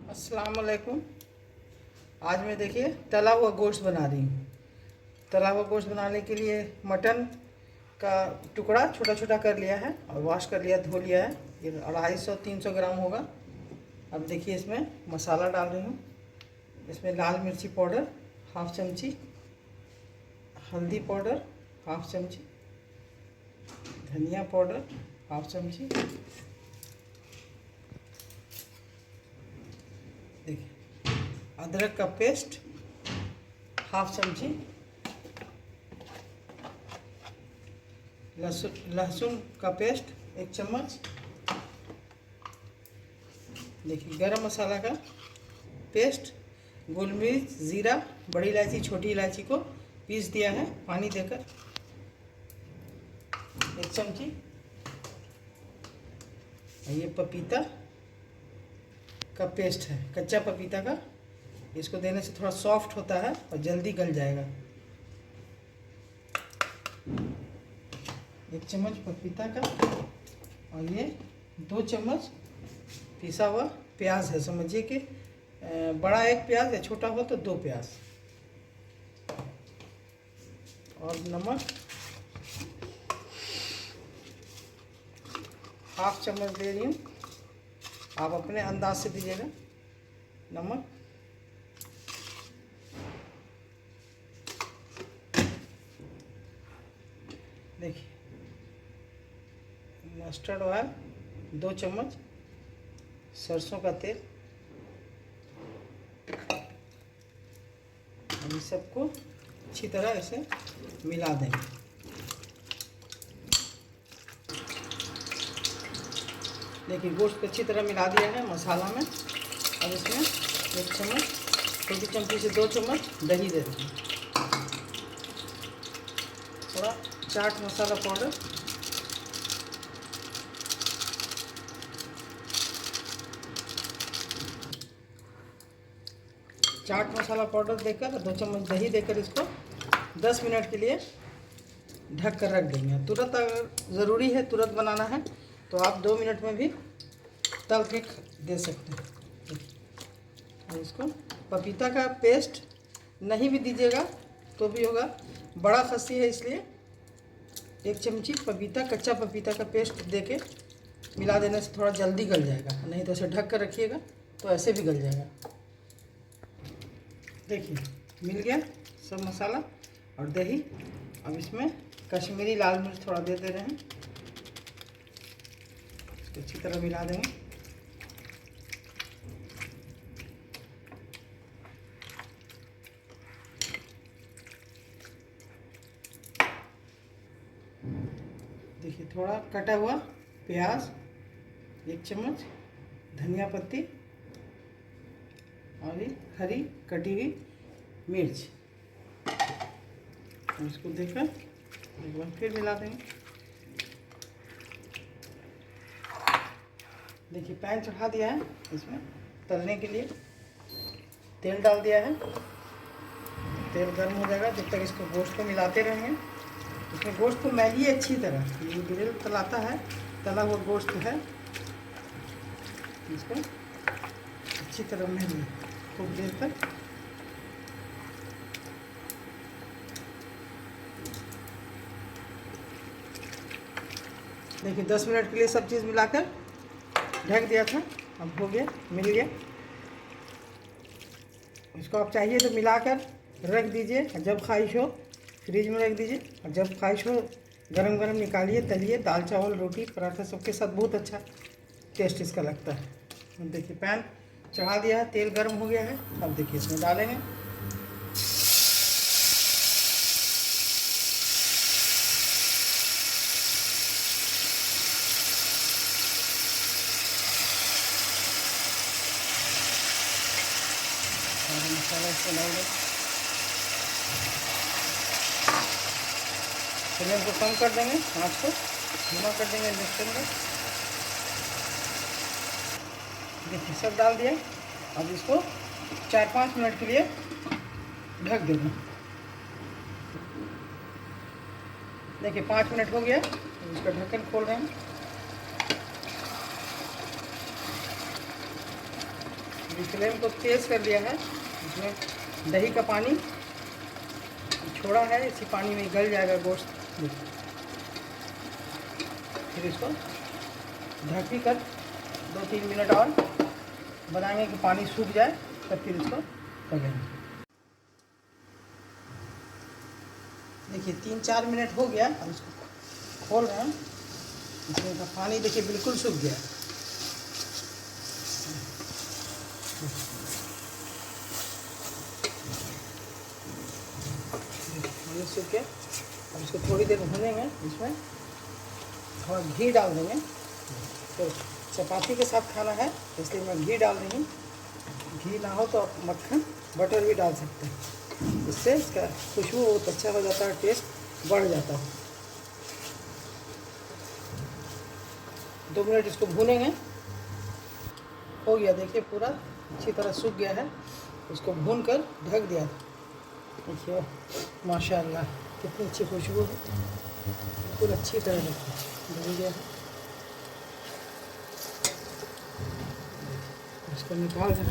अस्सलाम वालेकुम। आज मैं देखिए तला हुआ गोश्त बना रही हूँ। तला हुआ गोश्त बनाने के लिए मटन का टुकड़ा छोटा छोटा कर लिया है और वॉश कर लिया, धो लिया है। ये 250-300 ग्राम होगा। अब देखिए इसमें मसाला डाल रही हूँ। इसमें लाल मिर्ची पाउडर हाफ चमची, हल्दी पाउडर हाफ चमची, धनिया पाउडर हाफ चमची, देखिए अदरक का पेस्ट हाफ चमची, लहसुन का पेस्ट 1 चम्मच, देखिए गरम मसाला का पेस्ट, गोल मिर्च, ज़ीरा, बड़ी इलायची, छोटी इलायची को पीस दिया है पानी देकर 1 चमची। ये पपीता का पेस्ट है, कच्चा पपीता का। इसको देने से थोड़ा सॉफ्ट होता है और जल्दी गल जाएगा। 1 चम्मच पपीता का और ये 2 चम्मच पिसा हुआ प्याज है। समझिए कि बड़ा 1 प्याज है, छोटा हो तो 2 प्याज। और नमक हाफ चम्मच दे रही हूँ, आप अपने अंदाज से दीजिएगा नमक। देखिए मस्टर्ड ऑयल 2 चम्मच, सरसों का तेल। हम सबको अच्छी तरह ऐसे मिला देंगे। देखिए गोश्त को अच्छी तरह मिला दिया है मसाला में। अब इसमें 1 चम्मच, छोटी चमची से 2 चम्मच दही दे देंगे। थोड़ा चाट मसाला पाउडर, चाट मसाला पाउडर देकर 2 चम्मच दही देकर इसको 10 मिनट के लिए ढक कर रख देंगे। तुरंत अगर ज़रूरी है तुरंत बनाना है तो आप 2 मिनट में भी तल के दे सकते हैं। और इसको पपीता का पेस्ट नहीं भी दीजिएगा तो भी होगा, बड़ा खस्सी है इसलिए 1 चमची पपीता, कच्चा पपीता का पेस्ट देके मिला देने से थोड़ा जल्दी गल जाएगा। नहीं तो ऐसे ढक कर रखिएगा तो ऐसे भी गल जाएगा। देखिए मिल गया सब मसाला और दही। अब इसमें कश्मीरी लाल मिर्च थोड़ा दे रहे हैं, इसको अच्छी तरह मिला देंगे। देखिए थोड़ा कटा हुआ प्याज 1 चम्मच, धनिया पत्ती और ये हरी कटी हुई मिर्च। इसको देकर एक बार फिर मिला देंगे। देखिए पैन चढ़ा दिया है, इसमें तलने के लिए तेल डाल दिया है। तेल गर्म हो जाएगा, जब तक इसको गोश्त को मिलाते रहेंगे। इसमें गोश्त को मैलिए अच्छी तरह, ये ग्रिल तलाता है, तला हुआ गोश्त है, इसको अच्छी तरह मैलिए खूब देर तक। देखिए 10 मिनट के लिए सब चीज़ मिलाकर ढक दिया था, अब हो गया, मिल गया। इसको आप चाहिए तो मिलाकर रख दीजिए, जब ख्वाहिश हो फ्रिज में रख दीजिए, और जब ख्वाहिश हो गरम गरम निकालिए, तलिए। दाल चावल रोटी पराठा सबके साथ बहुत अच्छा टेस्ट इसका लगता है। देखिए पैन चढ़ा दिया है, तेल गर्म हो गया है। अब देखिए इसमें डालेंगे मसाला, इसको डाल दें। फ्लेम को कम कर देंगे, आँच को धीमा कर देंगे इंडक्शन में। देखिए सब डाल दिया। अब इसको 4-5 मिनट के लिए ढक देना। देखिए 5 मिनट हो गया, इसका ढक्कन खोल रहे हैं। फ्लेम को तेज़ कर दिया है। इसमें दही का पानी छोड़ा है, इसी पानी में गल जाएगा गोश्त। फिर इसको ढक कर 2-3 मिनट और बनाएंगे कि पानी सूख जाए, तब फिर इसको तलेंगे। देखिए 3-4 मिनट हो गया, अब इसको खोल रहे हैं। इसमें का पानी देखिए बिल्कुल सूख गया। पानी सूख के अब इसको थोड़ी देर भूनेंगे। इसमें थोड़ा घी डाल देंगे, तो चपाती के साथ खाना है इसलिए मैं घी डाल रही हूँ। घी ना हो तो आप मक्खन बटर भी डाल सकते हैं, इससे इसका खुशबू बहुत अच्छा हो जाता है, टेस्ट बढ़ जाता है। 2 मिनट इसको भूनेंगे। हो गया, देखिए पूरा अच्छी तरह सूख गया है। उसको भून कर ढक दिया। देखिए माशाल्लाह कितनी अच्छी खुशबू है, बिल्कुल अच्छी तरह भून गया है। इसको निकाल दें।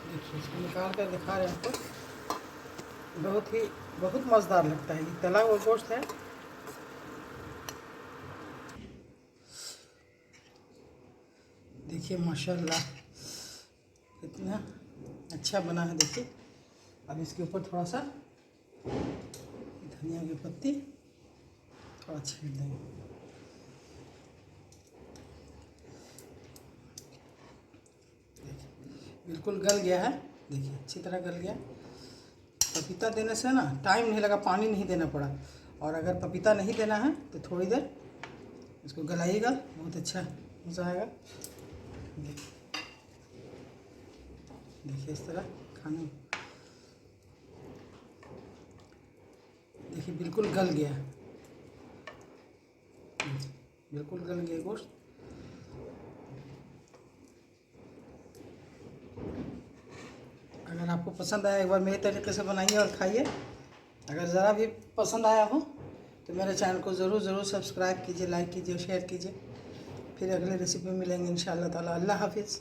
देखिए इसको निकाल कर दिखा रहे हैं आपको, बहुत मज़ेदार लगता है। ये तला हुआ गोश्त है। देखिए माशाल्लाह कितना अच्छा बना है। देखिए अब इसके ऊपर थोड़ा सा धनिया की पत्ती थोड़ा छीट देंगे। बिल्कुल गल गया है, देखिए अच्छी तरह गल गया। पपीता देने से ना टाइम नहीं लगा, पानी नहीं देना पड़ा। और अगर पपीता नहीं देना है तो थोड़ी देर इसको गलाइएगा, बहुत अच्छा मज़ा आएगा। देखिए इस तरह खाने, देखिए बिल्कुल गल गया, बिल्कुल गल गया गोश्त। अगर आपको पसंद आया एक बार मेरे तरीके से बनाइए और खाइए। अगर ज़रा भी पसंद आया हो तो मेरे चैनल को ज़रूर सब्सक्राइब कीजिए, लाइक कीजिए, शेयर कीजिए। फिर अगले रेसिपी में मिलेंगे इंशाअल्लाह ताला। अल्लाह हाफिज़।